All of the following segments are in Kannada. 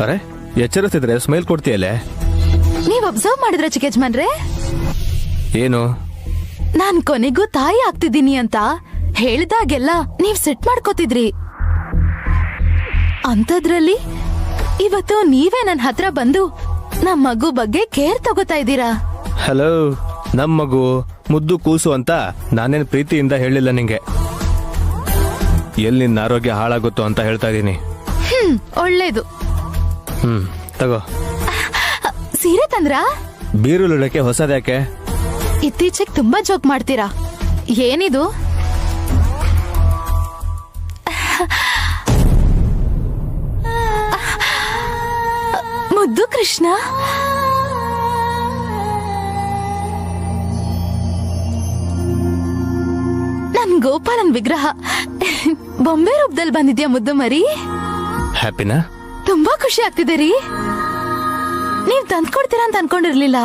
ಅರೆ ಎಚ್ಚರಿಸಿದ್ರೆ ಸ್ಮೈಲ್ ಕೊಡ್ತೀಯಲ್ಲೇ. ನೀವ್ ಅಬ್ಸರ್ವ್ ಮಾಡಿದ್ರೆ ಚಿಕ್ಕ ಯಜಮಾನ್ರೆ, ಏನು ನಾನ್ ಕೊನೆಗೂ ತಾಯಿ ಆಗ್ತಿದ್ದೀನಿ ಅಂತ ಹೇಳ್ದಾಗೆಲ್ಲ ನೀವ್ ಸೆಟ್ ಮಾಡ್ಕೋತಿದ್ರಿ. ಅಂಥದ್ರಲ್ಲಿ ಇವತ್ತು ನೀವೇ ನನ್ ಹತ್ರ ಬಂದು ನಮ್ ಮಗು ಬಗ್ಗೆ ಕೇರ್ ತಗೋತಾ ಇದ್ದೀರಾ. ಹಲೋ, ನಮ್ ಮಗು ಮುದ್ದು ಕೂಸು ಅಂತ ನಾನೇನ್ ಪ್ರೀತಿಯಿಂದ ಹೇಳಿಲ್ಲ ನಿಂಗೆ. ಎಲ್ಲಿ ನಿನ್ನ ಆರೋಗ್ಯ ಹಾಳಾಗುತ್ತೋ ಅಂತ ಹೇಳ್ತಾ ಇದೀನಿ. ಒಳ್ಳೇದು. ತಗೋ. ಸೀರೆ ತಂದ್ರಾ? ಬೀರುಲಿಡಕ್ಕೆ ಹೊಸದ್ಯಾಕೆ? ಇತ್ತೀಚೆಗೆ ತುಂಬಾ ಜೋಕ್ ಮಾಡ್ತೀರಾ. ಏನಿದು? ಮುದ್ದು ಕೃಷ್ಣ, ನನ್ ಗೋಪಾಲನ್ ವಿಗ್ರಹ ಬೊಂಬೆ ರೂಪದಲ್ಲಿ ಬಂದಿದ್ಯಾ ಮುದ್ದು ಮರಿ? ಹ್ಯಾಪಿನಾ? ತುಂಬಾ ಖುಷಿ ಆಗ್ತಿದೆ ರೀ. ನೀವ್ ತಂದ್ಕೊಡ್ತೀರಾ ಅಂತ ಅನ್ಕೊಂಡಿರ್ಲಿಲ್ಲ.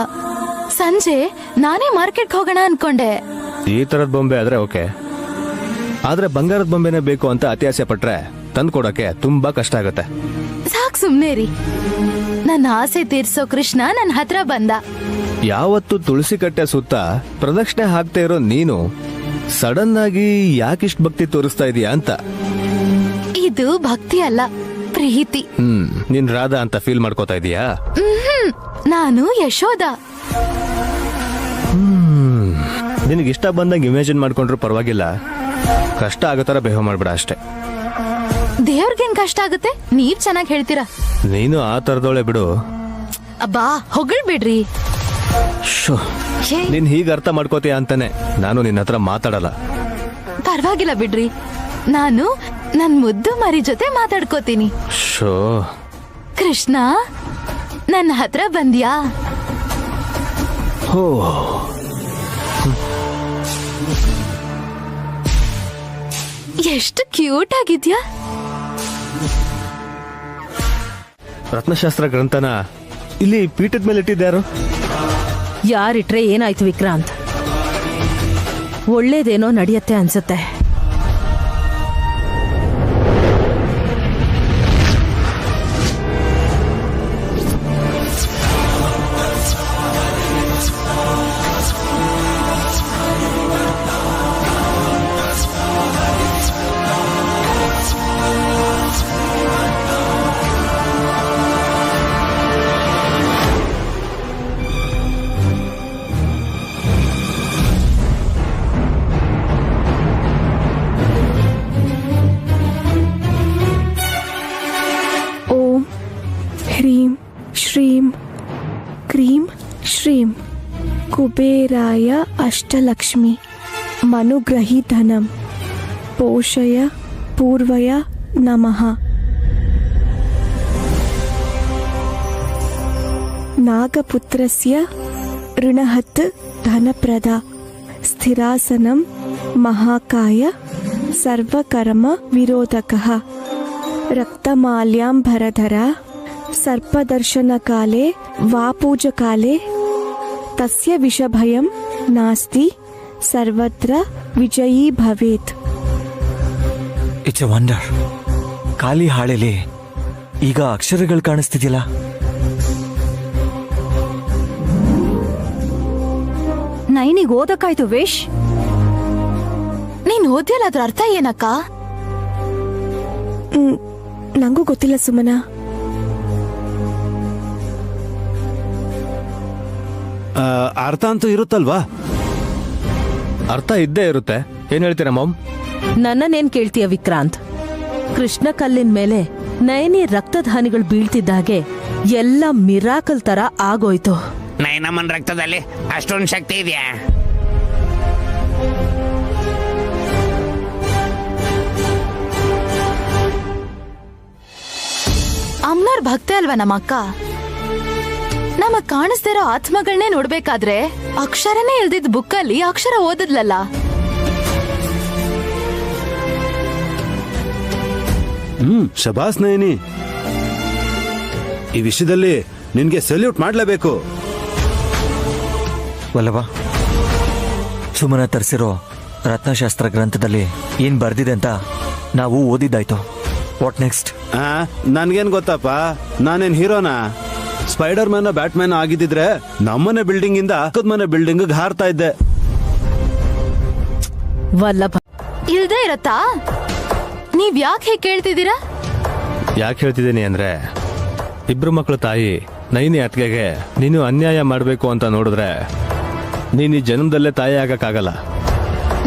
ಸಂಜೆ ನಾನೇ ಮಾರ್ಕೆಟ್ಗೆ ಹೋಗೋಣ ಅನ್ಕೊಂಡೆ. ಈ ತರದ್ ಬೊಂಬೆ ಆದ್ರೆ ಓಕೆ, ಆದ್ರೆ ಬಂಗಾರದ ಬೊಂಬೆನೆ ಬೇಕು ಅಂತ ಅತ್ಯಾಸೆ ಪಟ್ರೆ ತಂದ್ಕೊಡಕ್ಕೆ ತುಂಬಾ ಕಷ್ಟ ಆಗುತ್ತೆ. ಸಾಕ್ ಸುಮ್ನೆ ರೀ. ನನ್ನ ಆಸೆ ತೀರ್ಸೋ ಕೃಷ್ಣ ನನ್ ಹತ್ರ ಬಂದ. ಯಾವತ್ತು ತುಳಸಿ ಕಟ್ಟೆ ಸುತ್ತ ಪ್ರದಕ್ಷಿಣೆ ಹಾಕ್ತಾ ಇರೋ ನೀನು ಸಡನ್ ಆಗಿ ಯಾಕಿಷ್ಟು ಭಕ್ತಿ ತೋರಿಸ್ತಾ ಇದೀಯಾ ಅಂತ. ಇದು ಭಕ್ತಿ ಅಲ್ಲ, ಪ್ರೀತಿ. ನೀನ್ ರಾಧಾ ಅಂತ ಫೀಲ್ ಮಾಡ್ಕೋತಾ ಇದೀಯಾ? ನಾನು ಯಶೋದ. ನಿನಗೆ ಇಷ್ಟ ಬಂದಂಗೆ ಇಮ್ಯಾಜಿನ್ ಮಾಡ್ಕೊಂಡ್ರು ಪರವಾಗಿಲ್ಲ, ಕಷ್ಟ ಆಗೋ ತರ ಬಿಹೇವ್ ಮಾಡ್ಬೇಡ ಅಷ್ಟೇ. ದೇವ್ರಿಗೇನ್ ಕಷ್ಟ ಆಗುತ್ತೆ? ನೀವ್ ಚೆನ್ನಾಗಿ ಹೇಳ್ತೀರಾ. ನೀನು ಆ ತರದೋಳೆ ಬಿಡು. ಅಬ್ಬಾ ಹೊಗಳ್ಬಿಡ್ರಿ. ನೀನ್ ಹೀಗ ಅರ್ಥ ಮಾಡ್ಕೋತೀಯ ಅಂತಾನೆ ನಾನು ನಿನ್ನ ಹತ್ರ ಮಾತಾಡಲ್ಲ. ಪರವಾಗಿಲ್ಲ ಬಿಡ್ರಿ, ನಾನು ನನ್ ಮುದ್ದು ಮರಿ ಜೊತೆ ಮಾತಾಡ್ಕೋತೀನಿ. ಕೃಷ್ಣ, ನನ್ನ ಹತ್ರ ಬಂದ್ಯಾ? ಎಷ್ಟು ಕ್ಯೂಟ್ ಆಗಿದ್ಯಾ. ರತ್ನಶಾಸ್ತ್ರ ಗ್ರಂಥನ ಇಲ್ಲಿ ಪೀಠದ ಮೇಲೆ ಇಟ್ಟಿದ್ಯಾರು? ಯಾರಿಟ್ರೆ ಏನಾಯ್ತು ವಿಕ್ರಾಂತ್? ಒಳ್ಳೇದೇನೋ ನಡೆಯತ್ತೆ ಅನ್ಸುತ್ತೆ. ह्रीं श्रीं क्रीं श्रीं कुबेराय अष्टलक्ष्मी मनुग्रही धनं पोषय पूर्वय नमः। नागपुत्रस्य ऋणहत् धनप्रदा स्थिरासनं महाकाय सर्वकर्म विरोधकः रक्तमाल्याम्बरधरा सर्पदर्शनकाले वा पूजकाले तस्य विषभयं नास्ति सर्वत्र विजयी भवेत्। It's A wonder. ಖಾಲಿ ಹಾಳೆಲಿ ಈಗ ಅಕ್ಷರಗಳು ಕಾಣಿಸ್ತಿದ್ಯಲ್ಲ. ನೈನಿಗೆ ಓದಕ್ಕಾಯ್ತು ವೇಶ್. ನೀನ್ ಓದ್ಯಲ್ಲ, ಅದ್ರ ಅರ್ಥ ಏನಕ್ಕ? ನಂಗೂ ಗೊತ್ತಿಲ್ಲ ಸುಮನ. ಅರ್ಥ ಅಂತೂ ಇರುತ್ತಲ್ವಾ? ಅರ್ಥ ಇದ್ದೇ ಇರುತ್ತೆ. ಏನ್ ಹೇಳ್ತೀರಾ ಮಾಮ್? ನನ್ನನ್ನೇನ್ ಕೇಳ್ತೀಯ ವಿಕ್ರಾಂತ್? ಕೃಷ್ಣ ಕಲ್ಲಿನ ಮೇಲೆ ನಯನಿ ರಕ್ತಧಾನಿಗಳು ಬೀಳ್ತಿದ್ದಾಗೆ ಎಲ್ಲ ಮಿರಾಕಲ್ ತರ ಆಗೋಯ್ತು. ನಯನಮ್ಮನ್ ರಕ್ತದಲ್ಲಿ ಅಷ್ಟೊಂದು ಶಕ್ತಿ ಇದೆಯಾ? ಅಮ್ಮನವ್ರ ಭಕ್ತೆ ಅಲ್ವಾ ನಮ್ಮ ಅಕ್ಕ? ನಮಗ್ ಕಾಣಿಸ್ತಿರೋ ಆತ್ಮಗಳನ್ನೇ ನೋಡ್ಬೇಕಾದ್ರೆ ಅಕ್ಷರನೇ ಇಲ್ದಿದ್ ಬುಕ್ಕಲ್ಲಿ ಅಕ್ಷರ ಓದದ್ಲಲ್ಲ. ಶಬಾಸ್ ನಯನಿ, ಈ ವಿಷಯದಲ್ಲಿ ನಿನ್ಗೆ ಸಲ್ಯೂಟ್ ಮಾಡ್ಲೇಬೇಕು. ವಲ್ಲಭ, ಸುಮನ ತರಿಸಿರೋ ರತ್ನಶಾಸ್ತ್ರ ಗ್ರಂಥದಲ್ಲಿ ಏನ್ ಬರ್ದಿದೆ ಅಂತ ನಾವು ಓದಿದ್ದಾಯ್ತು. What next? ನನ್ಗೇನ್ ಗೊತ್ತಪ್ಪ, ನಾನೇನ್ ಹೀರೋನಾ? ಸ್ಪೈಡರ್ ಮ್ಯಾನ್ ಬ್ಯಾಟ್ ಮ್ಯಾನ್ ಆಗಿದ್ದಿದ್ರೆ ನಮ್ಮನೆ ಬಿಲ್ಡಿಂಗ್ ಇಂದ ಅಕ್ಕದ ಮನೆ ಬಿಲ್ಡಿಂಗ್ ಹಾರ್ತಾ ಇದ್ದೆ. ವಲ್ಲಭ, ಇಲ್ದೇ ಇರತ್ತಾ? ನೀವ್ ಯಾಕೆ ಹೇಗೆ ಕೇಳ್ತಿದ್ದೀರಾ? ಯಾಕೆ ಹೇಳ್ತಿದ್ದೀನಿ ಅಂದ್ರೆ, ಇಬ್ರು ಮಕ್ಕಳ ತಾಯಿ ನೈನಿ ಅತ್ತಿಗೆಗೆ ನೀನು ಅನ್ಯಾಯ ಮಾಡಬೇಕು ಅಂತ ನೋಡಿದ್ರೆ ನೀನು ಈ ಜನ್ಮದಲ್ಲೇ ತಾಯಿ ಆಗಕ್ಕಾಗಲ್ಲ.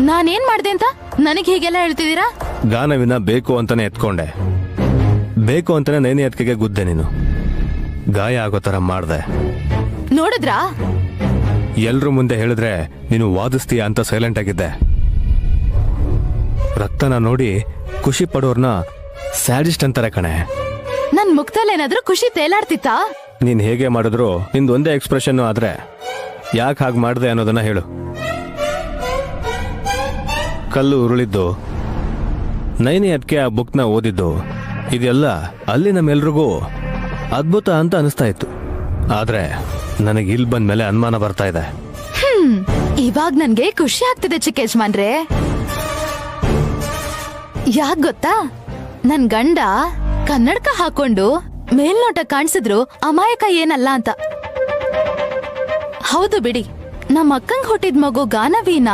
ನಾನೇನ್ ಮಾಡ್ದೆ ಅಂತ ನನಗೆ ಹೀಗೆಲ್ಲ ಹೇಳ್ತಿದ್ದೀರಾ? ಗಾನವಿನ ಬೇಕು ಅಂತಾನೆ ಎತ್ಕೊಂಡೆ, ಬೇಕು ಅಂತಾನೆ ನೈನಿ ಅತ್ತಿಗೆಗೆ ಗುದ್ದೆ. ನೀನು ಗಾಯ ಆಗೋ ತರ ಮಾಡ್ದೆ. ನೋಡಿದ್ರಾ? ಎಲ್ರ ಮುಂದೆ ಹೇಳಿದ್ರೆ ನೀನು ವಾದಿಸ್ತೀಯ ಅಂತ ಸೈಲೆಂಟ್ ಆಗಿದ್ದೆ. ರಕ್ತನ ನೋಡಿ ಖುಷಿ ಪಡೋರ್ನ ಸ್ಯಾಡಿಸ್ಟ್ ಅಂತಾರೆ ಕಣೆ. ನನ್ ಮುಖದಲ್ಲಿ ಏನಾದ್ರೂ ಖುಷಿ ತೇಲಾಡ್ತಿತ್ತಾ? ನೀನ್ ಹೇಗೆ ಮಾಡಿದ್ರು ನಿಂದು ಒಂದೇ ಎಕ್ಸ್ಪ್ರೆಷನ್ ಆದ್ರೆ ಯಾಕೆ ಹಾಗೆ ಮಾಡ್ದೆ ಅನ್ನೋದನ್ನ ಹೇಳು. ಕಲ್ಲು ಉರುಳಿದ್ದು, ನೈನಿ ಅದಕ್ಕೆ ಆ ಬುಕ್ನ ಓದಿದ್ದು, ಇದೆಲ್ಲ ಅಲ್ಲಿ ನಮ್ಮೆಲ್ರಿಗೂ ಅದ್ಭುತ ಅಂತ ಅನಿಸ್ತಾ ಇತ್ತು. ಆದ್ರೆ ನನಗೆ ಇಲ್ಲಿ ಬಂದ್ಮೇಲೆ ಅನುಮಾನ ಬರ್ತಾ ಇದೆ. ಇವಾಗ ನನ್ಗೆ ಖುಷಿ ಆಗ್ತಿದೆ ಚಿಕ್ಕ ಯಜಮಾನ್ರೆ. ಯಾಕ್ ಗೊತ್ತಾ? ನನ್ ಗಂಡ ಕನ್ನಡಕ ಹಾಕೊಂಡು ಮೇಲ್ನೋಟ ಕಾಣಿಸಿದ್ರು ಅಮಾಯಕ ಏನಲ್ಲ ಅಂತ. ಹೌದು ಬಿಡಿ, ನಮ್ಮ ಅಕ್ಕಂಗ್ ಹುಟ್ಟಿದ ಮಗು ಗಾನವಿನ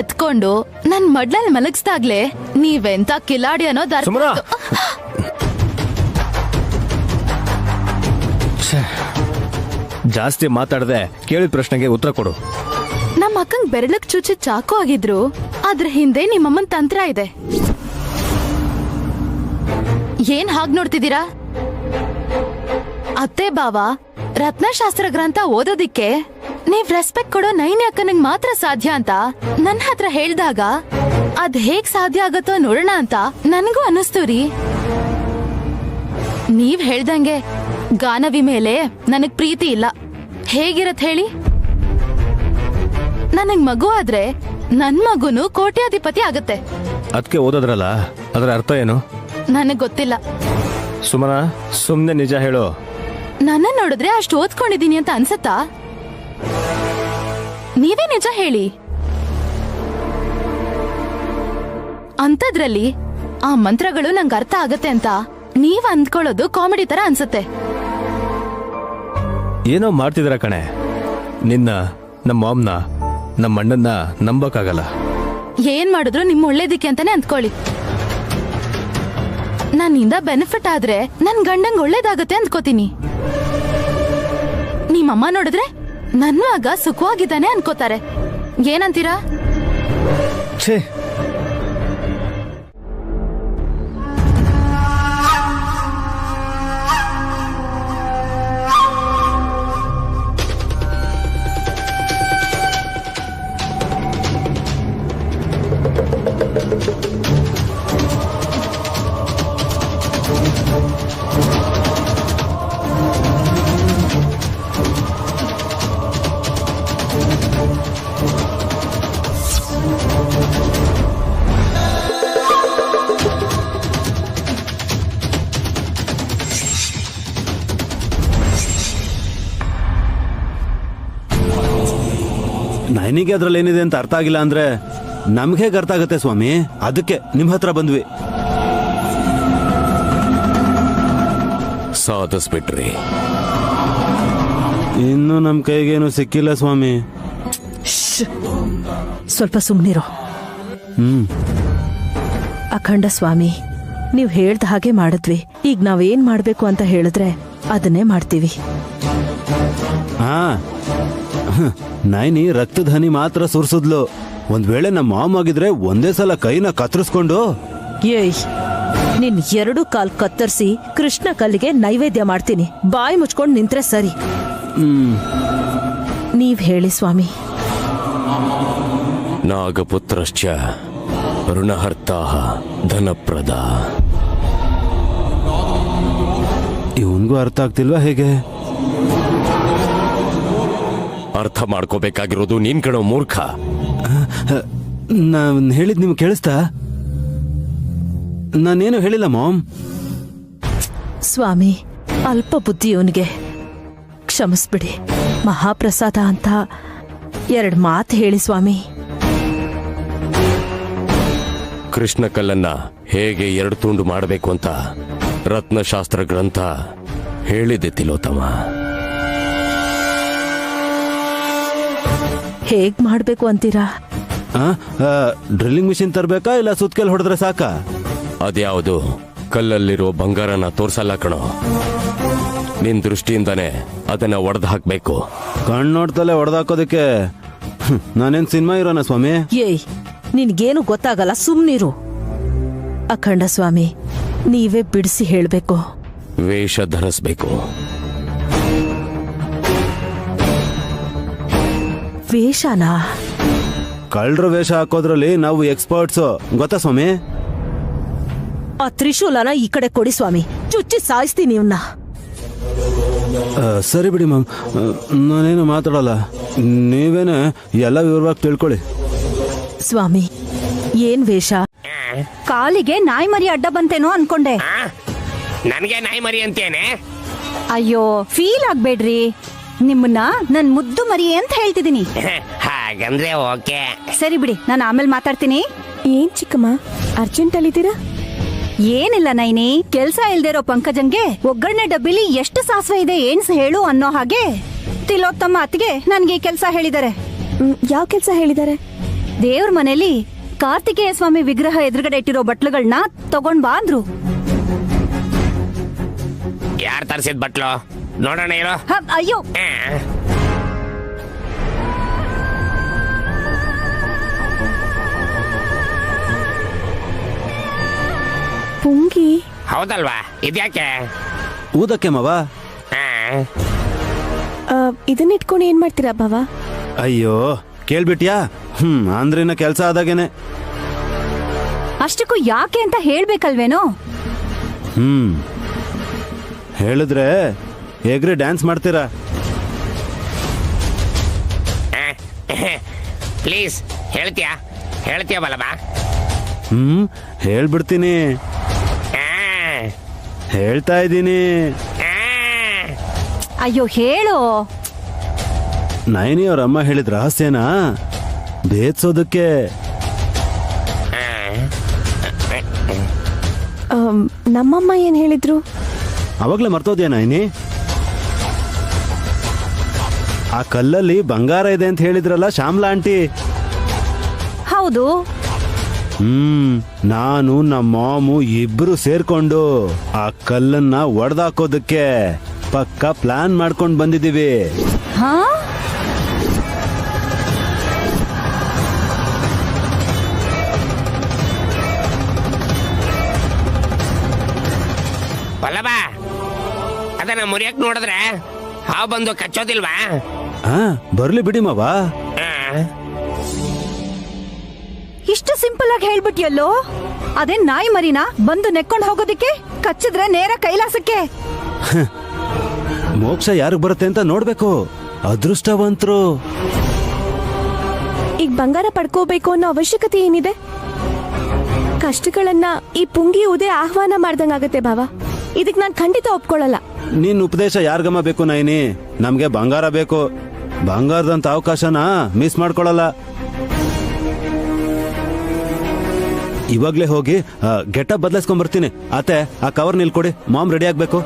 ಎತ್ಕೊಂಡು ನನ್ ಮಡ್ಲಲ್ಲಿ ಮಲಗಿಸ್ದಾಗ್ಲೇ ನೀವೆಂತ ಕಿಲಾಡಿ ಅನ್ನೋದು ಅರ್ಥ ಸುಮ್ರಾ? ಆಯ್ತು. ಜಾಸ್ತಿ ಮಾತಾಡದೆ ಕೇಳಿದ ಪ್ರಶ್ನೆಗೆ ಉತ್ತರ ಕೊಡು. ನಮ್ಮ ಅಕ್ಕಂಗ್ ಬೆರಳಕ್ ಚುಚ್ಚಿ ಚಾಕು ಆಗಿದ್ರು ಅದ್ರ ಹಿಂದೆ ನಿಮ್ಮಮ್ಮನ್ ತಂತ್ರ ಇದೆ. ಏನ್ ಹಾಗ್ ನೋಡ್ತಿದ್ದೀರಾ? ಅತ್ತೆ ಬಾವ ರತ್ನಶಾಸ್ತ್ರ ಗ್ರಂಥ ಓದೋದಿಕ್ಕೆ ನೀವ್ ರೆಸ್ಪೆಕ್ಟ್ ಕೊಡೋ ನೈನಿ ಅಕ್ಕನಿಗೆ ಮಾತ್ರ ಸಾಧ್ಯ ಅಂತ ನನ್ನ ಹತ್ರ ಹೇಳ್ದಾಗ ಅದ್ ಹೇಗ್ ಸಾಧ್ಯ ಆಗತ್ತೋ ನೋಡೋಣ ಅಂತ ನನಗೂ ಅನ್ನಿಸ್ತು ರೀ. ನೀವ್ ಹೇಳ್ದಂಗೆ ಗಾನವಿ ಮೇಲೆ ನನಗ್ ಪ್ರೀತಿ ಇಲ್ಲ. ಹೇಗಿರತ್ ಹೇಳಿ? ನನಗ್ ಮಗು ಆದ್ರೆ ನನ್ ಮಗುನು ಕೋಟ್ಯಾಧಿಪತಿ ಆಗತ್ತೆ. ಅದಕ್ಕೆ ಓದೋದ್ರಲ್ಲ, ಅದರ ಅರ್ಥ ಏನು? ನನಗ್ ಗೊತ್ತಿಲ್ಲ. ಸುಮನ, ಸುಮ್ನೆ ನಿಜ ಹೇಳು. ನನ್ನ ನೋಡಿದ್ರೆ ಅಷ್ಟು ಓದ್ಕೊಂಡಿದೀನಿ ಅಂತ ಅನ್ಸತ್ತಾ? ನೀವೇ ನಿಜ ಹೇಳಿ. ಅಂಥದ್ರಲ್ಲಿ ಆ ಮಂತ್ರಗಳು ನಂಗೆ ಅರ್ಥ ಆಗತ್ತೆ ಅಂತ ನೀವ್ ಅಂದ್ಕೊಳ್ಳೋದು ಕಾಮಿಡಿ ತರ ಅನ್ಸತ್ತೆ. ಏನೋ ಮಾಡ್ತಿದ್ರ ಕಣೆ. ನಿನ್ನ, ನಮ್ಮ ಮಾಮ್ನ, ನಮ್ಮ ಅಣ್ಣನ್ನ ನಂಬಕ್ಕಾಗಲ್ಲ. ಏನ್ ಮಾಡಿದ್ರು ನಿಮ್ ಒಳ್ಳೇದಿಕ್ಕೆ ಅಂತಾನೆ ಅಂದ್ಕೊಳ್ಳಿ. ನನ್ನಿಂದ ಬೆನಿಫಿಟ್ ಆದ್ರೆ ನನ್ ಗಂಡಂಗ್ ಒಳ್ಳೇದಾಗತ್ತೆ ಅಂದ್ಕೋತೀನಿ. ನಿಮ್ಮಮ್ಮ ನೋಡಿದ್ರೆ ನನ್ನ ಮಗ ಸುಖವಾಗಿದ್ದಾನೆ ಅನ್ಕೋತಾರೆ. ಏನಂತೀರಾ? ಛೇ, ನೈನಿಗೆ ಅದ್ರಲ್ಲಿ ಏನಿದೆ ಅಂತ ಅರ್ಥ ಆಗಿಲ್ಲ ಅಂದ್ರೆ ನಮ್ಗೆ ಹೇಗೆ ಅರ್ಥ ಆಗತ್ತೆ ಸ್ವಾಮಿ? ಅದಕ್ಕೆ ನಿಮ್ ಹತ್ರ ಬಂದ್ವಿ. ಸಾಧಿಸ್ಬಿಟ್ರಿ. ಇನ್ನು ನಮ್ ಕೈಗೇನು ಸಿಕ್ಕಿಲ್ಲ ಸ್ವಾಮಿ. ಸ್ವಲ್ಪ ಸುಮ್ನಿರೋ. ಅಖಂಡ ಸ್ವಾಮಿ, ನೀವ್ ಹೇಳ್ದ ಹಾಗೆ ಮಾಡಿದ್ವಿ. ಈಗ ನಾವೇನ್ ಮಾಡ್ಬೇಕು ಅಂತ ಹೇಳಿದ್ರೆ ಅದನ್ನೇ ಮಾಡ್ತೀವಿ. ಹಾ, ನೈನಿ ರಕ್ತದ ಹನಿ ಮಾತ್ರ ಸುರಿಸಿದ್ಲು. ಒಂದ್ ವೇಳೆ ನಮ್ಮ ಮಾಮ್ ಆಗಿದ್ರೆ ಒಂದೇ ಸಲ ಕೈನ ಕತ್ತರಿಸ್ಕೊಂಡು ಏಯ್, ನಿನ್ 2 ಕಾಲ್ ಕತ್ತರಿಸಿ ಕೃಷ್ಣ ಕಲ್ಲಿಗೆ ನೈವೇದ್ಯ ಮಾಡ್ತೀನಿ. ಬಾಯಿ ಮುಚ್ಕೊಂಡ್ ನಿಂತ್ರೆ ಸರಿ. ನೀವ್ ಹೇಳಿ ಸ್ವಾಮಿ. ನಾಗಪುತ್ರಶ್ಚ ಋಣಹರ್ತಾಃ ಧನಪ್ರದ. ಇವನ್ಗೂ ಅರ್ಥ ಆಗ್ತಿಲ್ವಾ ಹೇಗೆ? ಅರ್ಥ ಮಾಡ್ಕೋಬೇಕಾಗಿರೋದು ನೀನ್ ಕಣೋ ಮೂರ್ಖ. ನಾನ್ ಹೇಳಿದ್ ನಿಮ್ಗೆ ಕೇಳಿಸ್ತಾ? ನಾನೇನು ಹೇಳಿಲ್ಲ ಮಾಮ್. ಸ್ವಾಮಿ, ಅಲ್ಪ ಬುದ್ಧಿಯವನಿಗೆ ಕ್ಷಮಿಸ್ಬಿಡಿ. ಮಹಾಪ್ರಸಾದ ಅಂತ 2 ಮಾತು ಹೇಳಿ ಸ್ವಾಮಿ. ಕೃಷ್ಣ ಕಲ್ಲನ್ನ ಹೇಗೆ ಎರಡು ತುಂಡು ಮಾಡಬೇಕು ಅಂತ ರತ್ನಶಾಸ್ತ್ರ ಗ್ರಂಥ ಹೇಳಿದೆ ತಿಲೋತ್ತಮ. ಹೇಗ್ ಮಾಡ್ಬೇಕು ಅಂತೀರಾ? ಡ್ರಿಲ್ಲಿಂಗ್ ಮಿಷಿನ್ ತರ್ಬೇಕಾ ಇಲ್ಲ ಸುತ್ಕೆಲ್ ಹೊಡೆದ್ರೆ ಸಾಕಾ? ಅದ್ಯಾವುದು ಕಲ್ಲಲ್ಲಿರೋ ಬಂಗಾರನ ತೋರ್ಸಲ್ಲ ಕಣೋ, ನಿನ್ ದೃಷ್ಟಿಯಿಂದಾನೆ ಅದನ್ನ ಒಡೆದು ಹಾಕ್ಬೇಕು. ಕಣ್ಣು ನೋಡ್ತಲೇ ಹೊಡೆದಾಕೋದಕ್ಕೆ ನಾನೇನ್ ಸಿನಿಮಾ ಇರೋನ ಸ್ವಾಮಿ? ಏಯ್, ನಿನ್ಗೇನು ಗೊತ್ತಾಗಲ್ಲ, ಸುಮ್ನಿರು. ಅಖಂಡ ಸ್ವಾಮಿ, ನೀವೇ ಬಿಡಿಸಿ ಹೇಳ್ಬೇಕು. ವೇಷ ಧರಿಸ್ಬೇಕು. ವೇಷನಾ? ಕಳ್ಳರ ವೇಷ ಹಾಕೋದ್ರಲ್ಲಿ ನಾವು ಎಕ್ಸ್ಪರ್ಟ್ಸು, ಗೊತ್ತಾ ಸ್ವಾಮಿ? ಆ ತ್ರಿಶೂಲನ ಈ ಕಡೆ ಕೊಡಿ ಸ್ವಾಮಿ, ಚುಚ್ಚಿ ಸಾಯಿಸ್ತೀನಿ ಇವ್ನ. ಸರಿ ಬಿಡಿ ಮ್ಯಾಮ್, ನಾನೇನು ಮಾತಾಡಲ್ಲ, ನೀವೇನೆ ಎಲ್ಲ ವಿವರವಾಗಿ ತಿಳ್ಕೊಳ್ಳಿ. ಸ್ವಾಮಿ, ಏನ್ ವೇಷ? ಕಾಲಿಗೆ ನಾಯಿ ಮರಿ ಅಡ್ಡ ಬಂತೇನೋ ಅನ್ಕೊಂಡೆ. ನನಗೆ ನಾಯಿ ಮರಿ ಅಂತೇನೆ? ಅಯ್ಯೋ, ಫೀಲ್ ಆಗ್ಬೇಡ್ರಿ, ನಿಮ್ಮನ್ನ ನನ್ ಮುದ್ದು ಮರಿ ಅಂತ ಹೇಳ್ತಿದೀನಿ. ಹಾಗಂದ್ರೆ ಓಕೆ. ಸರಿ ಬಿಡಿ, ನಾನು ಆಮೇಲೆ ಮಾತಾಡ್ತೀನಿ. ಏನ್ ಚಿಕ್ಕಮ್ಮ ಅರ್ಜೆಂಟ್ ಅಲ್ಲಿದ್ದೀರಾ? ಏನಿಲ್ಲ ನೈನಿ, ಕೆಲ್ಸ ಇಲ್ದಿರೋ ಪಂಕಜಂಗೆ ಒಗ್ಗರಣೆ ಡಬ್ಬಿಲಿ ಎಷ್ಟು ಸಾಸಿವೆ ಇದೆ ಏನ್ಸ್ ಹೇಳು ಅನ್ನೋ ಹಾಗೆ ತಿಲೋತ್ತಮ್ಮ ಅತ್ತಿಗೆ ನನ್ಗೆ ಈ ಕೆಲ್ಸ ಹೇಳಿದ್ದಾರೆ. ಯಾವ ಕೆಲ್ಸ ಹೇಳಿದ್ದಾರೆ? ದೇವ್ರ ಮನೇಲಿ ಕಾರ್ತಿಕೇಯ ಸ್ವಾಮಿ ವಿಗ್ರಹ ಎದುರುಗಡೆ ಇಟ್ಟಿರೋ ಬಟ್ಲುಗಳನ್ನ ತಗೊಂಡ್ ಬಾ ಅಂದ್ರು. ಯಾರು ತರಿಸಿದ್ ಬಟ್ಲು ನೋಡೋಣ ಇರೋ. ಅಯ್ಯೋ, ಪುಂಗಿ ಹೌದಲ್ವಾ? ಇದ್ಯಾಕೆ? ಊದಕ್ಕೆ ಮಾವ. ಇದನ್ನ ಇಟ್ಕೊಂಡು ಏನ್ ಮಾಡ್ತೀರಾ ಬಾವ? ಅಯ್ಯೋ ಕೇಳ್ಬಿಟ್ಯಾ? ಅಂದ್ರಿನ ಕೆಲ್ಸ ಆದಾಗೇನೆ. ಅಷ್ಟಕ್ಕೂ ಯಾಕೆ ಅಂತ ಹೇಳ್ಬೇಕಲ್ವೇನೋ? ಹೇಳಿದ್ರೆ ಹೇಗ್ರಿ ಡ್ಯಾನ್ಸ್ ಮಾಡ್ತೀರಾ? ಪ್ಲೀಸ್ ಹೇಳ್ತೀಯ ಬಲಬ? ಹೇಳ್ಬಿಡ್ತೀನಿ, ಹೇಳ್ತಾ ಇದ್ದೀನಿ. ಅಯ್ಯೋ ಹೇಳು. ನೈನಿ ಅವ್ರ ಅಮ್ಮ ಹೇಳಿದ ರಹಸ್ಯನ ಬೇತ್ಸೋದಕ್ಕೆ. ನಮ್ಮಮ್ಮ ಏನ್ ಹೇಳಿದ್ರು? ಅವಾಗ್ಲೇ ಮರ್ತೋದ್ಯಾ ನೈನಿ? ಆ ಕಲ್ಲಲ್ಲಿ ಬಂಗಾರ ಇದೆ ಅಂತ ಹೇಳಿದ್ರಲ್ಲ ಶ್ಯಾಮ್ಲಾ ಆಂಟಿ. ಹೌದು. ನಾನು ನಮ್ಮ ಮಾಮು ಇಬ್ರು ಸೇರ್ಕೊಂಡು ಆ ಕಲ್ಲನ್ನ ಒಡೆದಾಕೋದಕ್ಕೆ ಪಕ್ಕ ಪ್ಲಾನ್ ಮಾಡ್ಕೊಂಡು ಬಂದಿದ್ದೀವಿ. ಹಾ, ಬಲಬ ಅದನ್ನ ಮುರಿಯಕ್ ನೋಡಿದ್ರೆ ಹಾವು ಬಂದು ಕಚ್ಚೋದಿಲ್ವಾ? ಬರ್ಲಿ ಬಿಡಿ ಮಾವ. ಇಷ್ಟು ಸಿಂಪಲ್ ಆಗಿ ಹೇಳ್ಬಿಟ್ಟಿಯಲ್ಲೋ. ಅದೇ ನಾಯಿ ಮರಿನಾ ಬಂದು ನೆಕ್ಕೊಂಡು ಹೋಗೋದಿಕ್ಕೆ, ಕಚ್ಚಿದ್ರೆ ನೇರ ಕೈಲಾಸಕ್ಕೆ. ಮೋಕ್ಷ ಯಾರಿಗ್ ಬರುತ್ತೆ ಅಂತ ನೋಡ್ಬೇಕು. ಅದೃಷ್ಟವಂತರು. ಈಗ ಬಂಗಾರ ಪಡ್ಕೋಬೇಕು ಅನ್ನೋ ಅವಶ್ಯಕತೆ ಏನಿದೆ? ಕಷ್ಟಗಳನ್ನ ಈ ಪುಂಗಿ ಉದೇ ಆಹ್ವಾನ ಮಾಡ್ದಂಗಾಗತ್ತೆ ಬಾವ. ಇದಕ್ ನಾನ್ ಖಂಡಿತ ಒಪ್ಕೊಳ್ಳಲ್ಲ. ನಿನ್ ಉಪದೇಶ ಯಾರ್ಗಮ್ಮ ಬೇಕು ನೈನಿ? ನಮ್ಗೆ ಬಂಗಾರ ಬೇಕು. ಬಂಗಾರದಂತ ಅವಕಾಶನ ಮಿಸ್ ಮಾಡ್ಕೊಳಲ್ಲ. ಇವಾಗ್ಲೇ ಹೋಗಿ ಗೆಟಪ್ ಬದಲಾಯಿಸ್ಕೊಂಡ್ ಬರ್ತೀನಿ. ಅತ್ತೆ, ಆ ಕವರ್ ನಿಲ್ಕೊಡಿ, ಮಾಮ್ ರೆಡಿ ಆಗ್ಬೇಕು.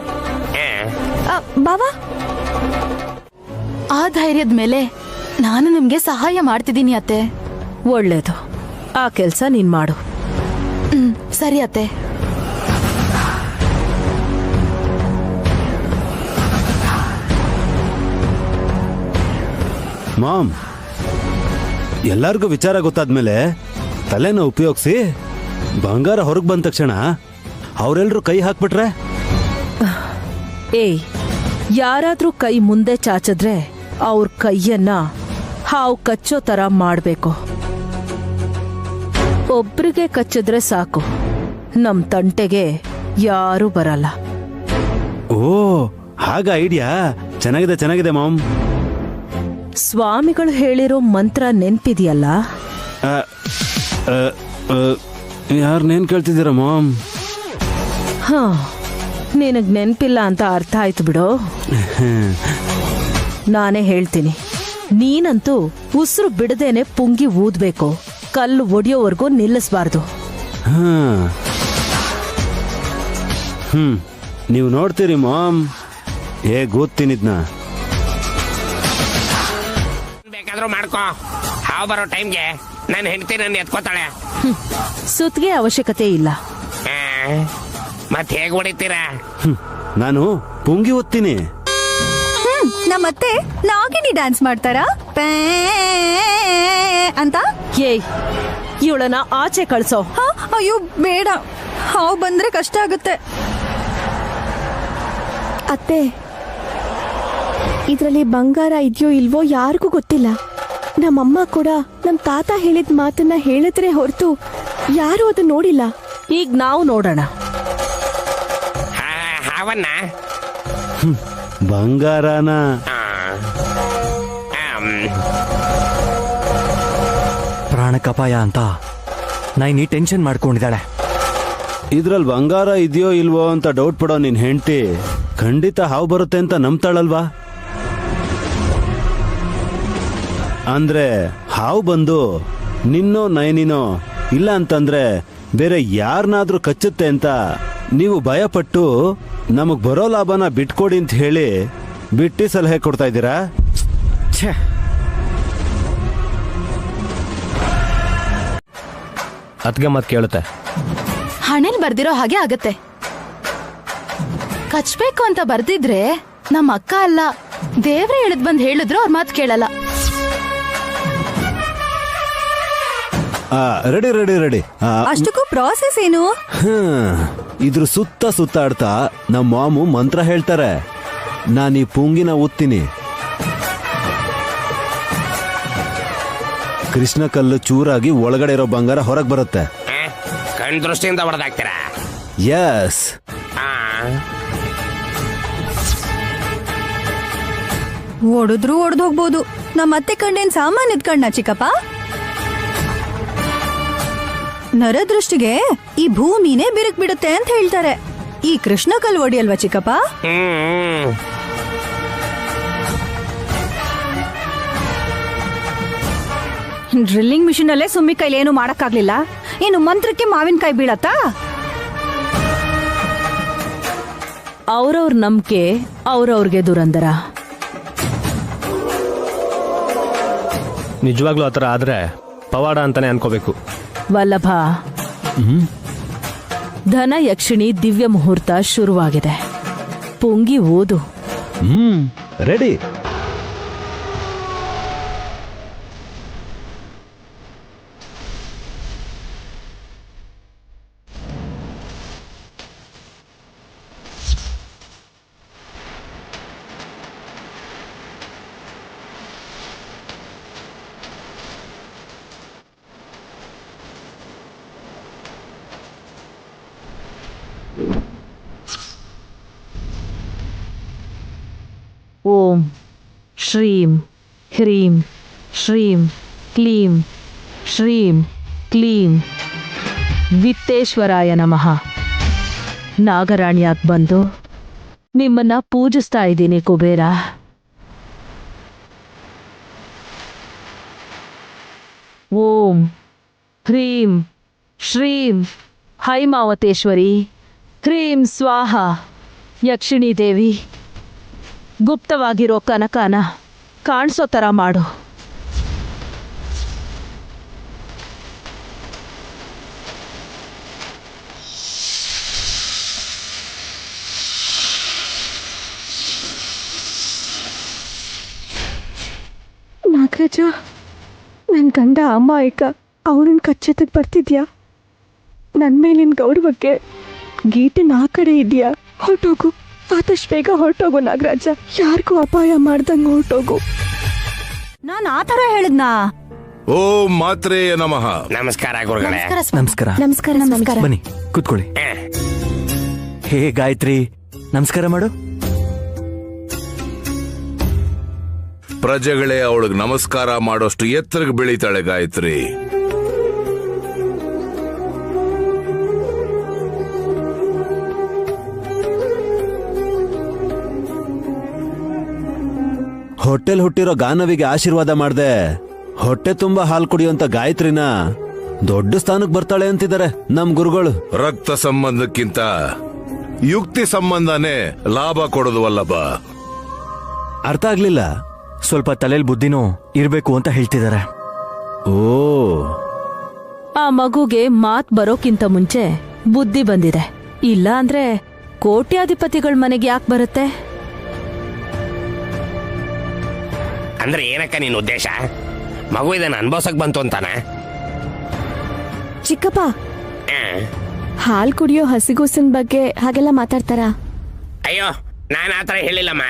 ಬಾವಾ, ಆ ಧೈರ್ಯದ ಮೇಲೆ ನಾನು ನಿಮ್ಗೆ ಸಹಾಯ ಮಾಡ್ತಿದ್ದೀನಿ ಅತ್ತೆ. ಒಳ್ಳೇದು, ಆ ಕೆಲ್ಸ ನೀನ್ ಮಾಡು. ಸರಿ ಅತ್ತೆ. ಮಾಮ್, ಎಲ್ಲಾರ್ಗೂ ವಿಚಾರ ಗೊತ್ತಾದ್ಮೇಲೆ ತಲೆನ ಉಪಯೋಗಿಸಿ ಬಂಗಾರ ಹೊರಗ್ ಬಂದ ತಕ್ಷಣ ಅವರೆಲ್ಲರೂ ಕೈ ಹಾಕ್ಬಿಟ್ರೆ? ಏಯ್, ಯಾರಾದ್ರೂ ಕೈ ಮುಂದೆ ಚಾಚಿದ್ರೆ ಅವ್ರ ಕೈಯನ್ನ ಹಾವು ಕಚ್ಚೋ ತರ ಮಾಡ್ಬೇಕು. ಒಬ್ರಿಗೆ ಕಚ್ಚಿದ್ರೆ ಸಾಕು, ನಮ್ ತಂಟೆಗೆ ಯಾರೂ ಬರಲ್ಲ. ಓ, ಹಾಗ ಐಡಿಯಾ ಚೆನ್ನಾಗಿದೆ ಮಾಮ್. ಸ್ವಾಮಿಗಳು ಹೇಳಿರೋ ಮಂತ್ರ ನೆನ್ಪಿದೆಯಲ್ಲ? ಯಾರನ್ನೇನ್ ಕೇಳ್ತಿದ್ದೀರಾ ಮಾಮ್? ಹಾ, ನಿನಗ್ ನೆನ್ಪಿಲ್ಲ ಅಂತ ಅರ್ಥ ಆಯ್ತು ಬಿಡು. ನಾನೇ ಹೇಳ್ತೀನಿ. ನೀನಂತೂ ಉಸಿರು ಬಿಡದೇನೆ ಪುಂಗಿ ಊದ್ಬೇಕು. ಕಲ್ಲು ಒಡೆಯೋವರೆಗೂ ನಿಲ್ಲಿಸಬಾರ್ದು. ನೀವು ನೋಡ್ತೀರಿ ಮಾಮ್ ಹೇಗ್ ಓದ್ತೀನಿದ್ನ. ಬೇಕಾದ್ರೂ ಮಾಡ್ಕೋ, ಹಾವು ಬರೋ ಟೈಮ್ಗೆ ನನ್ನ ಹೆಂಡತಿ ನನ್ನ ಎತ್ಕೋತಾಳೆ. ಸುತ್ತಿಗೆ ಅವಶ್ಯಕತೆ ಇಲ್ಲ. ಮತ್ತೆ ಹೇಗ್ ಹೊಡಿತೀರಾ? ನಾನು ಪುಂಗಿ ಓದ್ತೀನಿ. ನಮ್ಮತ್ತೆ ನಾಗಿನಿ ಡ್ಯಾನ್ಸ್ ಮಾಡ್ತಾರಾ ಪೇ ಅಂತ? ಏಯ್, ಇವಳನ್ನ ಆಚೆ ಕಳ್ಸೋ. ಅಯ್ಯೋ ಬೇಡ, ಹಾವು ಬಂದ್ರೆ ಕಷ್ಟ ಆಗುತ್ತೆ. ಅತ್ತೆ, ಇದ್ರಲ್ಲಿ ಬಂಗಾರ ಇದೆಯೋ ಇಲ್ವೋ ಯಾರಿಗೂ ಗೊತ್ತಿಲ್ಲ. ನಮ್ಮಮ್ಮ ಕೂಡ ನಮ್ ತಾತ ಹೇಳಿದ ಮಾತನ್ನ ಹೇಳಿದ್ರೆ ಹೊರತು ಯಾರು ಅದನ್ನ ನೋಡಿಲ್ಲ. ಈಗ ನಾವು ನೋಡೋಣ. ಹಾವನ್ನ ಬಂಗಾರನ ಪ್ರಾಣಕ್ಕಪಾಯ ಅಂತ ನೈನಿ ಟೆನ್ಷನ್ ಮಾಡ್ಕೊಂಡಿದ್ದಾಳೆ. ಇದ್ರಲ್ಲಿ ಬಂಗಾರ ಇದೆಯೋ ಇಲ್ವೋ ಅಂತ ಡೌಟ್ ಪಡೋ ನಿನ್ ಹೆಂಡತಿ ಖಂಡಿತ ಹಾವು ಬರುತ್ತೆ ಅಂತ ನಂಬ್ತಾಳಲ್ವಾ? ಅಂದ್ರೆ ಹಾವು ಬಂದು ನಿನ್ನೋ ನಯನಿನೋ ಇಲ್ಲ ಅಂತಂದ್ರೆ ಬೇರೆ ಯಾರನ್ನಾದ್ರೂ ಕಚ್ಚುತ್ತೆ ಅಂತ ನೀವು ಭಯಪಟ್ಟು ನಮಗ್ ಬರೋ ಲಾಭನ ಬಿಟ್ಕೊಡಿ ಅಂತ ಹೇಳಿ ಬಿಟ್ಟಿ ಸಲಹೆ ಕೊಡ್ತಾ ಇದ್ದೀರಾ? ಅದ್ಗೆ ಮಾತು ಕೇಳುತ್ತೆ. ಹಣೆಲ್ ಬರ್ದಿರೋ ಹಾಗೆ ಆಗತ್ತೆ. ಕಚ್ಬೇಕು ಅಂತ ಬರ್ದಿದ್ರೆ ನಮ್ಮ ಅಕ್ಕ ಅಲ್ಲ, ದೇವ್ರೆ ಇಳಿದ್ ಬಂದ್ ಹೇಳಿದ್ರು ಅವ್ರ ಮಾತು ಕೇಳಲ್ಲ. Ready ready ready. ಅಷ್ಟಕ್ಕೂ ಪ್ರಾಸೆಸ್ ಏನು? ಇದ್ರ ಸುತ್ತ ಸುತ್ತಾಡ್ತಾ ನಮ್ಮ ಮಾಮು ಮಂತ್ರ ಹೇಳ್ತಾರೆ. ನಾನು ಈ ಪುಂಗಿನ ಓದ್ತೀನಿ. ಕೃಷ್ಣ ಕಲ್ಲು ಚೂರಾಗಿ ಒಳಗಡೆ ಇರೋ ಬಂಗಾರ ಹೊರಗೆ ಬರುತ್ತೆ. ಕಣ್ ದೃಷ್ಟಿಯಿಂದ ಹೊಡೆದಾಕ್ತೀರಾ? ಎಸ್. ಒಡೆದ್ರು ಒಡೆದು ಹೋಗ್ಬೋದು. ನಮ್ಮ ಅತ್ತೆ ಕಣ್ಣೇನ್ ಸಾಮಾನ್ಯದ ಕಣ್ಣ ಚಿಕ್ಕಪ್ಪ? ನರದೃಷ್ಟಿಗೆ ಈ ಭೂಮಿನೇ ಬಿರುಕ್ ಬಿಡುತ್ತೆ ಅಂತ ಹೇಳ್ತಾರೆ. ಈ ಕೃಷ್ಣ ಕಲ್ಲು ಒಡಿಯಲ್ವಾ ಚಿಕ್ಕಪ್ಪ? ಡ್ರಿಲ್ಲಿಂಗ್ ಮಿಷಿನ್ ಅಲ್ಲೇ ಸುಮ್ಮಿ ಕೈಲಿ ಏನು ಮಾಡಕ್ಕಾಗ್ಲಿಲ್ಲ, ಏನು ಮಂತ್ರಕ್ಕೆ ಮಾವಿನಕಾಯಿ ಬೀಳತ್ತಾ? ಅವ್ರವ್ರ ನಂಬಿಕೆ ಅವ್ರವ್ರಿಗೆ ದುರಂದರ. ನಿಜವಾಗ್ಲೂ ಆತರ ಆದ್ರೆ ಪವಾಡ ಅಂತಾನೆ ಅನ್ಕೋಬೇಕು. ವಲ್ಲಭ, ಧನ ಯಕ್ಷಿಣಿ ದಿವ್ಯ ಮುಹೂರ್ತ ಶುರುವಾಗಿದೆ. ಪುಂಗಿ ಓದು. ರೆಡಿ. ಓಂ ಶ್ರೀಂ ಹ್ರೀಂ ಶ್ರೀಂ ಕ್ಲೀಂ ಶ್ರೀಂ ಕ್ಲೀಂ ವಿತ್ತೇಶ್ವರಾಯ ನಮಃ. ನಾಗರಾಣಿಯಾಗಿ ಬಂದು ನಿಮ್ಮನ್ನ ಪೂಜಿಸ್ತಾ ಇದ್ದೀನಿ ಕುಬೇರ. ಓಂ ಹ್ರೀಂ ಶ್ರೀಂ ಹೈಮಾವತೇಶ್ವರಿ ಹ್ರೀಂ ಸ್ವಾಹ. ಯಕ್ಷಿಣಿ ದೇವಿ, ಗುಪ್ತವಾಗಿರೋ ಕನಕನ ಕಾಣಿಸೋ ಥರ ಮಾಡು. ನಾಗರಾಜ, ನನ್ನ ಗಂಡ ಅಮಾಯಕ, ಅವನನ್ನ ಕಚ್ಚೆತ್ತಕ್ಕೆ ಬರ್ತಿದ್ಯಾ? ನನ್ನ ಮೇಲಿನ ಗೌರವಕ್ಕೆ ಗೀಟನ್ ಆ ಕಡೆ ಇದೆಯಾ? ಹೊರಟೋಗು, ಆದಷ್ಟು ಬೇಗ ಹೊರಟೋಗು ನಾಗರಾಜ. ಯಾರಿಗೂ ಅಪಾಯ ಮಾಡ್ದಂಗೆ ಹೊರಟೋಗು. ನಾನ್ ಆ ಥರ ಹೇಳಿದ್ನಾ? ಓಂ ಮಾತ್ರೇಯ ನಮಃ. ನಮಸ್ಕಾರ ಗುರುಗಳೇ. ನಮಸ್ಕಾರ. ನಮಸ್ಕಾರ. ನಮಸ್ಕಾರ. ಬನ್ನಿ ಕೂತ್ಕೊಳ್ಳಿ. ಹೇ ಗಾಯತ್ರಿ, ನಮಸ್ಕಾರ ಮಾಡು. ಪ್ರಜೆಗಳೇ ಅವಳಿಗೆ ನಮಸ್ಕಾರ ಮಾಡೋಷ್ಟು ಎತ್ತರಕ್ಕೆ ಬೆಳೀತಾಳೆ ಗಾಯತ್ರಿ. ಹೊಟ್ಟೆಲ್ ಹುಟ್ಟಿರೋ ಗಾನವಿಗೆ ಆಶೀರ್ವಾದ ಮಾಡ್ದೆ. ಹೊಟ್ಟೆ ತುಂಬಾ ಹಾಲು ಕುಡಿಯುವಂತ ಗಾಯತ್ರಿನ ದೊಡ್ಡ ಸ್ಥಾನಕ್ಕೆ ಬರ್ತಾಳೆ ಅಂತಿದ್ದಾರೆ ನಮ್ ಗುರುಗಳು. ರಕ್ತ ಸಂಬಂಧಕ್ಕಿಂತ ಯುಕ್ತಿ ಸಂಬಂಧನೇ ಲಾಭ ಕೊಡೋದು ವಲ್ಲಭ. ಅರ್ಥ ಆಗ್ಲಿಲ್ಲ. ಸ್ವಲ್ಪ ತಲೆಯಲ್ಲಿ ಬುದ್ಧಿನೂ ಇರ್ಬೇಕು ಅಂತ ಹೇಳ್ತಿದ್ದಾರೆ. ಓ, ಆ ಮಗುಗೆ ಮಾತ್ ಬರೋಕ್ಕಿಂತ ಮುಂಚೆ ಬುದ್ಧಿ ಬಂದಿದೆ. ಇಲ್ಲ ಅಂದ್ರೆ ಕೋಟ್ಯಾಧಿಪತಿಗಳ ಮನೆಗೆ ಯಾಕೆ ಬರುತ್ತೆ? ಅಂದ್ರೆ ಏನಕ್ಕ ನಿನ್ ಉದ್ದೇಶ? ಮಗು ಇದನ್ನ ಅನ್ಭವ್ಸಕ್ ಬಂತು ಅಂತಾನ? ಚಿಕ್ಕಪ್ಪ, ಹಾಲ್ ಕುಡಿಯೋ ಹಸಿಗೂಸಿನ ಬಗ್ಗೆ ಹಾಗೆಲ್ಲ ಮಾತಾಡ್ತಾರ? ಅಯ್ಯೋ, ನಾನ್ ಆತರ ಹೇಳಿಲ್ಲಮ್ಮ.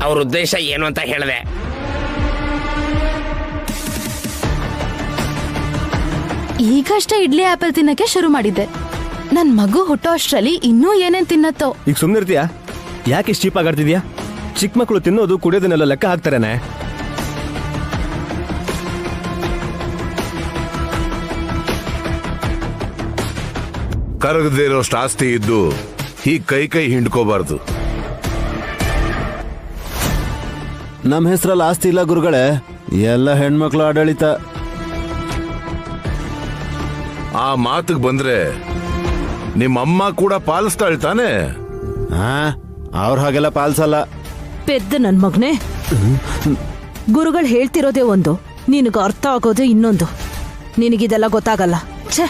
ಅವ್ರ ಉದ್ದೇಶ ಏನು ಅಂತ ಹೇಳಿದೆ. ಈಗಷ್ಟೇ ಇಡ್ಲಿ ಆಪಲ್ ತಿನ್ನಕ್ಕೆ ಶುರು ಮಾಡಿದ್ದೆ. ನನ್ ಮಗು ಹುಟ್ಟೋ ಅಷ್ಟ್ರಲ್ಲಿ ಇನ್ನೂ ಏನೇನ್ ತಿನ್ನತ್ತೋ. ಈಗ ಸುಮ್ಮನಿರ್ತೀಯಾ? ಯಾಕೆ ಇಷ್ಟು ಚೀಪ್ ಆಗಾಡ್ತಿದ್ಯಾ? ಚಿಕ್ಕ ಮಕ್ಕಳು ತಿನ್ನೋದು ಕುಡಿಯೋದನ್ನೆಲ್ಲ ಲೆಕ್ಕ ಹಾಕ್ತಾರೇನೆ. ಕರಗದೇ ಇರೋಷ್ಟು ಆಸ್ತಿ ಇದ್ದು ಈ ಕೈ ಹಿಂಡ್ಕೋಬಾರ್ದು. ನಮ್ ಹೆಸರಲ್ಲಿ ಆಸ್ತಿ ಇಲ್ಲ ಗುರುಗಳೇ, ಎಲ್ಲ ಹೆಣ್ಮಕ್ಳು ಆಡಳಿತ. ಆ ಮಾತಿಗೆ ಬಂದ್ರೆ ನಿಮ್ಮಮ್ಮ ಕೂಡ ಪಾಲಿಸ್ತಾಳೆ ತಾನೆ? ಅವ್ರ ಹಾಗೆಲ್ಲ ಪಾಲ್ಸಲ್ಲ. ಪೆದ್ದ ನನ್ ಮಗ್ನೆ, ಗುರುಗಳು ಹೇಳ್ತಿರೋದೇ ಒಂದು, ನಿನಗೆ ಅರ್ಥ ಆಗೋದೇ ಇನ್ನೊಂದು. ನಿನಗಿದೆಲ್ಲ ಗೊತ್ತಾಗಲ್ಲ. ಛೇ,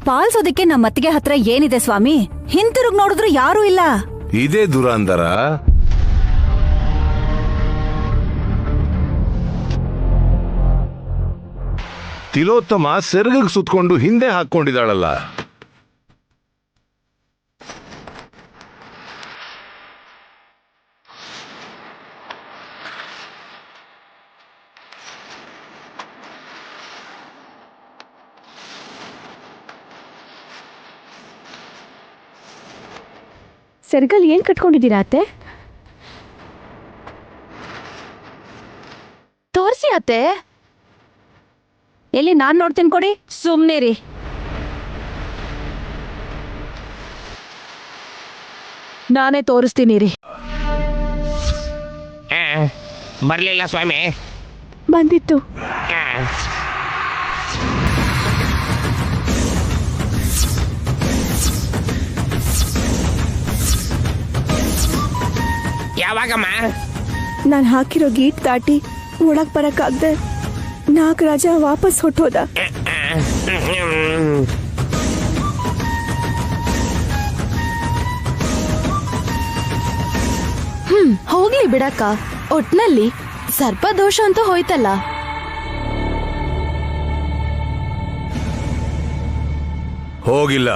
ಪಾಲ್ಸೋದಕ್ಕೆ ನಮ್ಮ ಅತ್ತಿಗೆ ಹತ್ರ ಏನಿದೆ ಸ್ವಾಮಿ? ಹಿಂತಿರುಗ್ ನೋಡಿದ್ರು ಯಾರೂ ಇಲ್ಲ. ಇದೇ ದುರಂದರ. ತಿಲೋತ್ತಮ ಸೆರಗಿಗೆ ಸುತ್ಕೊಂಡು ಹಿಂದೆ ಹಾಕೊಂಡಿದ್ದಾಳಲ್ಲ. ಸೆರಗಲ್ ಏನ್ ಕಟ್ಕೊಂಡಿದ್ದೀರಾ ಅತ್ತೆ? ತೋರ್ಸಿ ಅತ್ತೆ. ಎಲ್ಲಿ ನಾನ್ ನೋಡ್ತೀನಿ ಕೊಡಿ. ಸುಮ್ನೆ ರೀ. ನಾನೇ ತೋರಿಸ್ತೀನಿ ರೀ. ಬರ್ಲಿಲ್ಲ ಸ್ವಾಮಿ. ಬಂದಿತ್ತು. ಯಾವಾಗಮ್ಮ? ನಾನ್ ಹಾಕಿರೋ ಗೀಟ್ ದಾಟಿ ಒಳಗ್ ಬರಕ್ಕಾಗ್ದೆ ನಾಗರಾಜ ವಾಪಸ್ ಹೊಟ್ಟೋದ. ಹೋಗ್ಲಿ ಬಿಡಕ್ಕ. ಒಟ್ನಲ್ಲಿ ಸರ್ಪದೋಷ ಅಂತೂ ಹೋಯ್ತಲ್ಲ. ಹೋಗಿಲ್ಲ.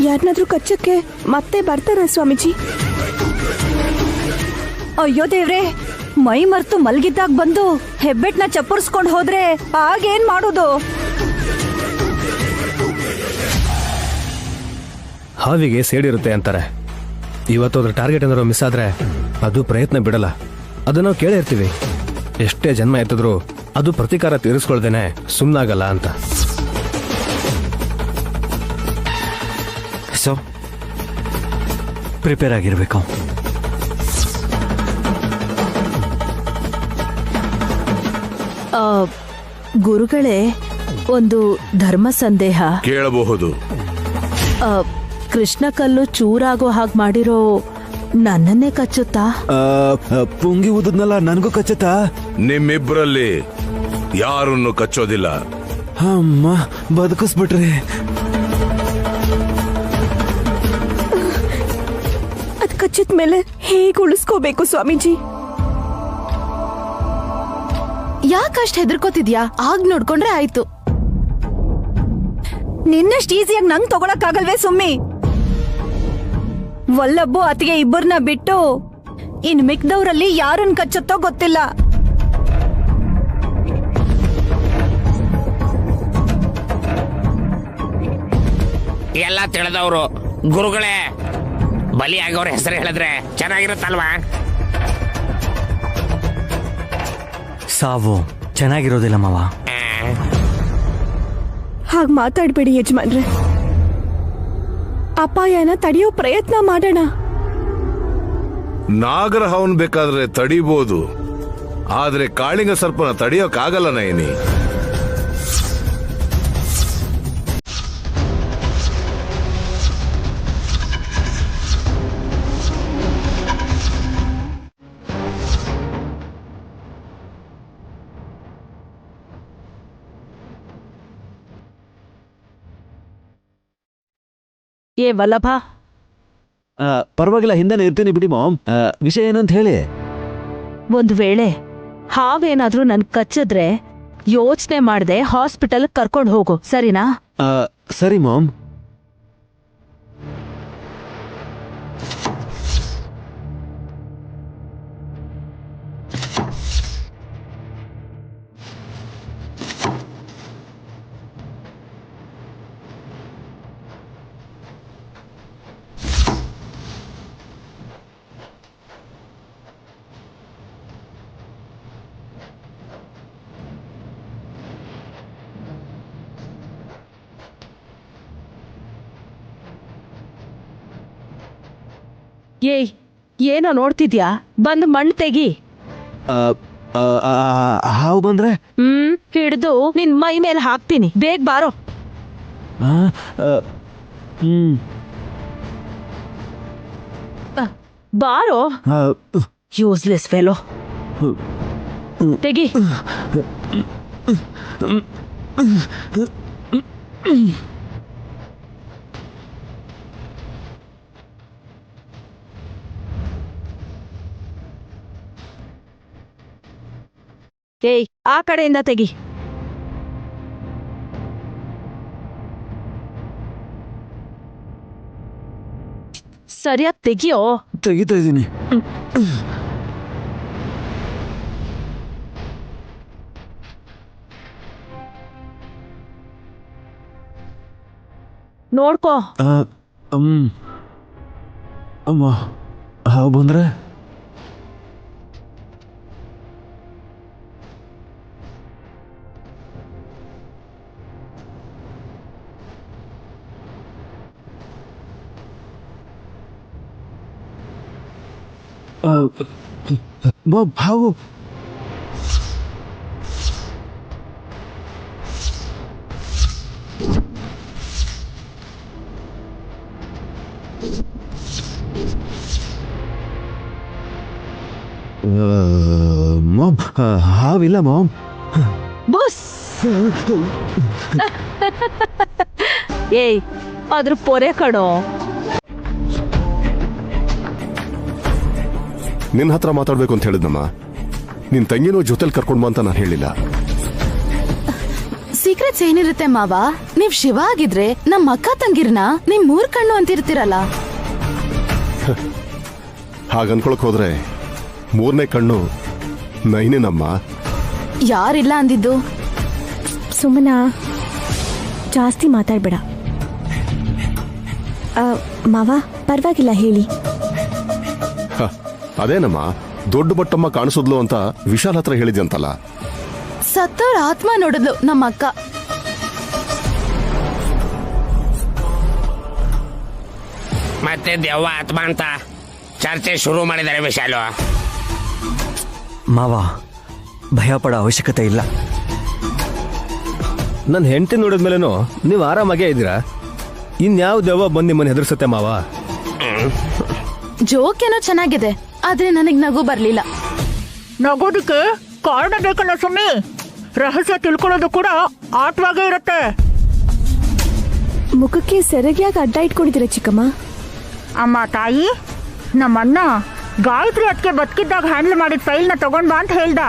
ಯಾರನ್ನಾದ್ರೂ ಕಚ್ಚಕ್ಕೆ ಮತ್ತೆ ಬರ್ತಾರ ಸ್ವಾಮೀಜಿ? ಅಯ್ಯೋ ದೇವ್ರೆ, ಮೈ ಮರ್ತು ಮಲ್ಗಿದ್ದಾಗ ಬಂದು ಹೆಬ್ಬೆಟ್ನ ಚಪ್ಪರ್ಸ್ಕೊಂಡ್ ಹೋದ್ರೆ ಆಗೇನ್ ಮಾಡೋದು? ಹಾವಿಗೆ ಸೇಡಿರುತ್ತೆ ಅಂತಾರೆ. ಇವತ್ತು ಅದ್ರ ಟಾರ್ಗೆಟ್ ಏನಾದ್ರು ಮಿಸ್ ಆದ್ರೆ ಅದು ಪ್ರಯತ್ನ ಬಿಡಲ್ಲ. ಅದನ್ನ ನಾವು ಕೇಳೇ ಇರ್ತೀವಿ. ಎಷ್ಟೇ ಜನ್ಮ ಎತ್ತಿದ್ರು ಅದು ಪ್ರತೀಕಾರ ತೀರಿಸ್ಕೊಳ್ದೇನೆ ಸುಮ್ಮನಾಗಲ್ಲ ಅಂತ. ಸೊ ಪ್ರಿಪೇರ್ ಆಗಿರ್ಬೇಕು. ಗುರುಗಳೇ, ಒಂದು ಧರ್ಮ ಸಂದೇಹ ಕೇಳಬಹುದು. ಕೃಷ್ಣ ಕಲ್ಲು ಚೂರಾಗೋ ಹಾಗೆ ಮಾಡಿರೋ ನನ್ನನ್ನೇ ಕಚ್ಚುತ್ತಾ? ಪುಂಗಿ ಊದದ್ನಲ್ಲ, ನನಗೂ ಕಚ್ಚುತ್ತಾ? ನಿಮ್ಮಿಬ್ರಲ್ಲಿ ಯಾರನ್ನು ಕಚ್ಚೋದಿಲ್ಲ. ಅಮ್ಮ, ಬದುಕಿಸ್ಬಿಟ್ರಿ. ಅದ್ ಕಚ್ಚಿದ ಮೇಲೆ ಹೇಗೆ ಉಳಿಸ್ಕೋಬೇಕು ಸ್ವಾಮೀಜಿ? ಯಾಕಷ್ಟ್ ಹೆದರ್ಕೋತಿದ್ಯಾ? ಆಗ್ ನೋಡ್ಕೊಂಡ್ರೆ ಆಯ್ತು. ನಿನ್ನಷ್ಟು ಈಸಿಯಾಗಿ ನಂಗ್ ತಗೊಳಕ್ಕಾಗಲ್ವೇ ಸುಮ್ಮಿ? ವಲ್ಲಬ್ಬು ಅತಿಗೆ ಇಬ್ಬರನ್ನ ಬಿಟ್ಟು ಇನ್ ಮಿಕ್ದವ್ರಲ್ಲಿ ಯಾರನ್ನ ಕಚ್ಚುತ್ತೋ ಗೊತ್ತಿಲ್ಲ. ಎಲ್ಲ ತಿಳಿದವರು ಗುರುಗಳೇ, ಬಲಿಯಾಗವ್ರ ಹೆಸರು ಹೇಳಿದ್ರೆ ಚೆನ್ನಾಗಿರುತ್ತಲ್ವಾ? ಸಾವು ಚೆನ್ನಾಗಿರೋದಿಲ್ಲ ಮಾವ. ಹಾಗೆ ಮಾತಾಡ್ಬೇಡಿ ಯಜಮಾನ್ರೆ. ಅಪಾಯನ ತಡೆಯೋ ಪ್ರಯತ್ನ ಮಾಡೋಣ. ನಾಗರಹಾವನ್ ಬೇಕಾದ್ರೆ ತಡಿಬೋದು, ಆದ್ರೆ ಕಾಳಿಂಗ ಸರ್ಪನ ತಡಿಯೋಕ್ಕಾಗಲ್ಲ ನಯನಿ. ಏ ವಲ್ಲಭ, ಪರವಾಗಿಲ್ಲ, ಹಿಂದೆನೇ ಇರ್ತೀನಿ ಬಿಡಿ ಮಾಮ್. ವಿಷಯ ಏನಂತ ಹೇಳಿ. ಒಂದ್ ವೇಳೆ ಹಾವೇನಾದ್ರೂ ನನ್ ಕಚ್ಚಿದ್ರೆ ಯೋಚನೆ ಮಾಡ್ದೆ ಹಾಸ್ಪಿಟಲ್ ಕರ್ಕೊಂಡು ಹೋಗು, ಸರಿನಾ? ಸರಿ ಮಾಮ್. ಏಯ್, ಏನೋ ನೋಡ್ತಿದ್ಯಾ? ಬಂದು ಮಣ್ಣು ತೆಗಿ. ಹಾವು ಬಂದ್ರೆ ಹಿಡ್ದು ನಿನ್ ಮೈ ಮೇಲೆ ಹಾಕ್ತೀನಿ, ಬೇಗ ಬಾರೋ. ಬಾರೋ, ಯೂಸ್ಲೆಸ್ ಫೆಲೋ. ತೆಗಿ. ಏಯ್, ಆ ಕಡೆಯಿಂದ ತೆಗಿ. ಸರಿಯಾಗಿ ತೆಗಿಯೋ. ತೆಗಿತಾ ಇದ್ದೀನಿ. ನೋಡ್ಕೋ. ಅಮ್ಮ, ಹಾವು ಬಂದ್ರೆ ಹಾವು. ಮಾಮ್, ಹಾವಿಲ್ಲ ಮಾಮ್. ಬಸ್. ಏಯ್, ಅದ್ರ ಪೊರೆ ಕಣೋ. ನಿನ್ನ ಹತ್ರ ಮಾತಾಡ್ಬೇಕು ಅಂತ ಹೇಳಿದ್ನಮ್ಮ. ನಿನ್ ತಂಗಿನೂ ಜೊತೆಲಿ ಕರ್ಕೊಂಡ್ ಬಾ ಅಂತ ನಾನು ಹೇಳಿಲ್ಲ. ಸೀಕ್ರೆಟ್ಸ್ ಏನಿರುತ್ತೆ ಮಾವ? ನೀವ್ ಶಿವ ಆಗಿದ್ರೆ ನಮ್ಮ ಅಕ್ಕ ತಂಗಿರ್ನ ನಿಮ್ ಮೂರ್ ಕಣ್ಣು ಅಂತಿರ್ತಿರಲ್ಲ. ಹಾಗ ಅನ್ಕೊಳಕ್ ಹೋದ್ರೆ ಮೂರನೇ ಕಣ್ಣು ನೈನೇನಮ್ಮ. ಯಾರಿಲ್ಲ ಅಂದಿದ್ದು? ಸುಮ್ಮನ ಜಾಸ್ತಿ ಮಾತಾಡ್ಬೇಡ. ಮಾವ, ಪರವಾಗಿಲ್ಲ ಹೇಳಿ. ಅದೇನಮ್ಮ, ದೊಡ್ಡ ಬಟ್ಟಮ್ಮ ಕಾಣಿಸಿದ್ಲು ಅಂತ ವಿಶಾಲ್ ಹತ್ರ ಹೇಳಿದ್ಯಂತಲ್ಲ. ಸತ್ತವ್ರ ಆತ್ಮ ನೋಡಿದ್ಲು ನಮ್ಮ ಅಕ್ಕ. ಮತ್ತೆ ದೆವ್ವ ಆತ್ಮ ಅಂತ ಚರ್ಚೆ ಶುರು ಮಾಡಿದ್ದಾರೆ ವಿಶಾಲು. ಮಾವ, ಭಯ ಪಡೋ ಅವಶ್ಯಕತೆ ಇಲ್ಲ. ನನ್ನ ಹೆಂಡತಿ ನೋಡಿದ್ಮೇಲೆನೂ ನೀವು ಆರಾಮಾಗೇ ಇದ್ದೀರಾ. ಇನ್ಯಾವ ದೆವ್ವ ಬಂದು ನಿಮ್ಮನ್ನ ಹೆದರ್ಸುತ್ತೆ ಮಾವ? ಜೋಕ್ ಏನೋ ಚೆನ್ನಾಗಿದೆ, ಆದ್ರೆ ನನಗ್ ನಗು ಬರ್ಲಿಲ್ಲ. ನಗೋದಕ್ಕೆ ಕಾರಣ ಬೇಕಲ್ಲ ಸುಮ್ಮನೆ. ರಹಸ್ಯ ತಿಳ್ಕೊಳ್ಳೋದು ಕೂಡ ಆಟವಾಗೇ ಇರುತ್ತೆ. ಮುಖಕ್ಕೆ ಸೆರಗಿಯಾಗಿ ಅಡ್ಡ ಇಟ್ಕೊಂಡಿದ್ದೀರ ಚಿಕ್ಕಮ್ಮ. ಅಮ್ಮ ತಾಯಿ, ನಮ್ಮಣ್ಣ ಗಾಯತ್ರಿ ಅದಕ್ಕೆ ಬದುಕಿದ್ದಾಗ ಹ್ಯಾಂಡಲ್ ಮಾಡಿದ ಫೈಲ್ನ ತಗೊಂಡ್ ಬಾ ಅಂತ ಹೇಳ್ದ.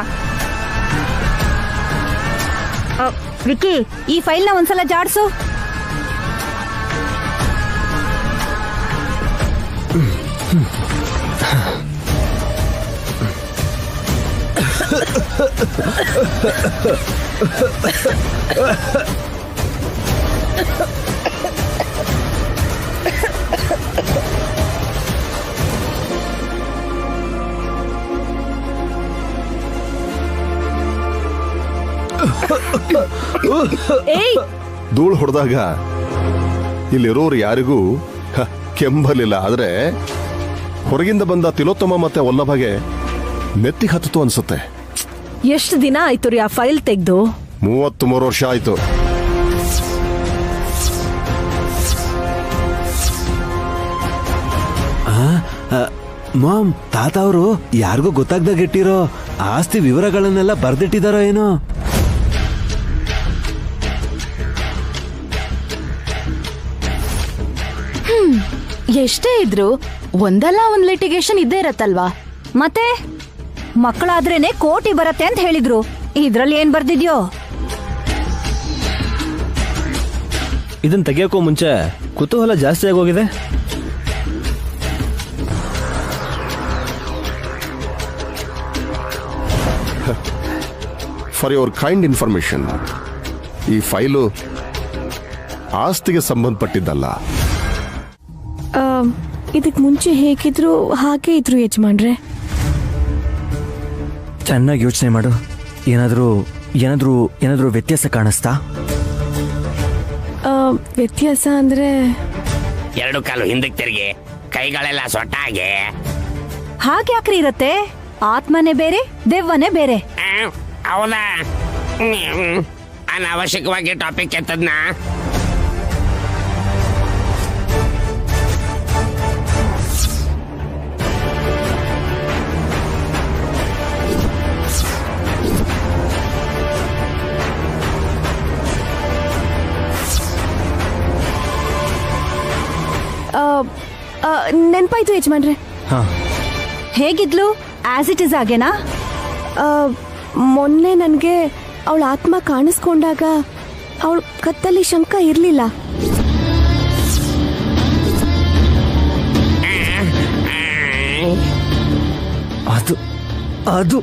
ವಿಕಿ, ಈ ಫೈಲ್ನ ಒಂದ್ಸಲ ಜಾಡ್ಸು. ಏಯ್, ಧೂಳು ಹೊಡೆದಾಗ ಇಲ್ಲಿರೋರು ಯಾರಿಗೂ ಕೆಂಬಲಿಲ್ಲ. ಆದ್ರೆ ಹೊರಗಿಂದ ಬಂದ ತಿಲೋತ್ತಮ ಮತ್ತೆ ವಲ್ಲಭಗೆ ನೆತ್ತಿಗೆ ಹತ್ತಿತು ಅನ್ಸುತ್ತೆ. ಎಷ್ಟು ದಿನ ಆಯ್ತು ರೀ ಆ ಫೈಲ್ ತೆಗ್ದು? 33 ವರ್ಷ ಆಯ್ತು. ಮಾಮ್, ತಾತ ಅವರು ಯಾರಿಗೂ ಗೊತ್ತಾಗ್ದಾಗ ಇಟ್ಟಿರೋ ಆಸ್ತಿ ವಿವರಗಳನ್ನೆಲ್ಲ ಬರ್ದಿಟ್ಟಿದಾರೋ ಏನೋ. ಎಷ್ಟೇ ಇದ್ರು ಒಂದಲ್ಲ ಒಂದ್ ಲಿಟಿಗೇಷನ್ ಇದ್ದೇ ಇರತ್ತಲ್ವಾ? ಮತ್ತೆ ಮಕ್ಕಳಾದ್ರೇನೆ ಕೋಟಿ ಬರತ್ತೆ ಅಂತ ಹೇಳಿದ್ರು. ಇದ್ರಲ್ಲಿ ಏನ್ ಬರ್ದಿದ್ಯೋ? ಇದನ್ನ ತೆಗಿಯೋಕ್ಕೂ ಮುಂಚೆ ಕುತೂಹಲ ಜಾಸ್ತಿ ಆಗೋಗಿದೆ. ಫಾರ್ ಯುವರ್ ಕೈಂಡ್ ಇನ್ಫಾರ್ಮೇಶನ್, ಈ ಫೈಲು ಆಸ್ತಿಗೆ ಸಂಬಂಧಪಟ್ಟಿದ್ದಲ್ಲ. ಇದಕ್ ಮುಂಚೆ ಹೇಗಿದ್ರು ಹಾಗೆ ಇದ್ರು ಯಜಮಾನ್ರೆ. ಚೆನ್ನಾಗಿ ಯೋಚನೆ ಮಾಡು. ಏನಾದ್ರೂ ಏನಾದ್ರೂ ಏನಾದ್ರೂ ವ್ಯತ್ಯಾಸ ಕಾಣಿಸ್ತಾ? ವ್ಯತ್ಯಾಸ ಅಂದ್ರೆ 2 ಕಾಲು ಹಿಂದಕ್ಕೆ ತಿರುಗಿ, ಕೈಗಳೆಲ್ಲ ಸೊಟ್ಟಾಗೆ. ಹಾಗ್ಯಾಕ್ರಿ ಇರತ್ತೆ? ಆತ್ಮನೇ ಬೇರೆ, ದೆವ್ವನೇ ಬೇರೆ. ಹೌದಾ? ಅನಾವಶ್ಯಕವಾಗಿ ಟಾಪಿಕ್ ಎತ್ತದ್ನ. ನೆನ್ಪಾಯ್ತು ಯಜಮಾನ್ರೆ. ಹೇಗಿದ್ಲು? ಆಸ್ ಇಟ್ ಇಸ್ ಆಗೇನಾ? ಮೊನ್ನೆ ನನಗೆ ಅವಳ ಆತ್ಮ ಕಾಣಿಸ್ಕೊಂಡಾಗ ಅವಳ ಕತ್ತಲ್ಲಿ ಶಂಕ ಇರಲಿಲ್ಲ. ಅದು ಅದು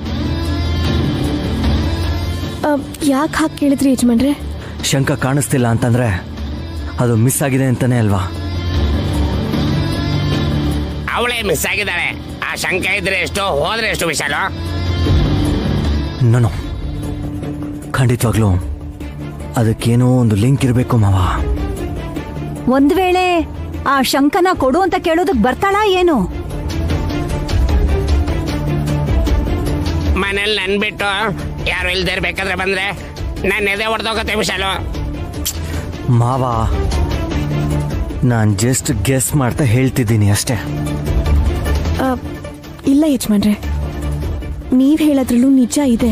ಯಾಕೆ ಹಾಗೆ ಕೇಳಿದ್ರಿ ಯಜಮಾನ್ರೆ? ಶಂಕ ಕಾಣಿಸ್ತಿಲ್ಲ ಅಂತಂದ್ರೆ ಅದು ಮಿಸ್ ಆಗಿದೆ ಅಂತಾನೆ ಅಲ್ವಾ? ಅವಳೇ ಮಿಸ್ ಆಗಿದ್ದಾಳೆ. ಆ ಶಂಕ ಇದ್ರೆ ಎಷ್ಟು, ಹೋದ್ರೆ ಎಷ್ಟು ವಿಶಾಲು? ನಾನು ಖಂಡಿತವಾಗ್ಲೂ ಅದಕ್ಕೇನೋ ಒಂದು ಲಿಂಕ್ ಇರಬೇಕು ಮಾವ. ಒಂದ್ ವೇಳೆ ಆ ಶಂಕನ ಕೊಡು ಅಂತ ಕೇಳೋದಕ್ ಬರ್ತಾಳಾ ಏನು? ಮನೇಲಿ ನನ್ ಬಿಟ್ಟು ಯಾರು ಇಲ್ದೇ ಇರ್ಬೇಕಾದ್ರೆ ಬಂದ್ರೆ ನನ್ನ ಎದೆ ಹೊಡೆದೋಗತ್ತೆ ವಿಶಾಲು. ಮಾವ, ನಾನ್ ಜಸ್ಟ್ ಗೆಸ್ ಮಾಡ್ತಾ ಹೇಳ್ತಿದ್ದೀನಿ ಅಷ್ಟೇ. ಇಲ್ಲ ಯಜಮಾನ್ರೆ, ನೀವ್ ಹೇಳೋದ್ರಲ್ಲೂ ನಿಜ ಇದೆ.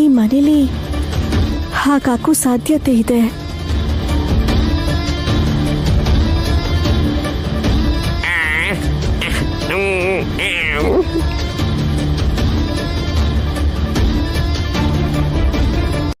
ಈ ಮನೇಲಿ ಹಾಗಾಕೋ ಸಾಧ್ಯತೆ ಇದೆ.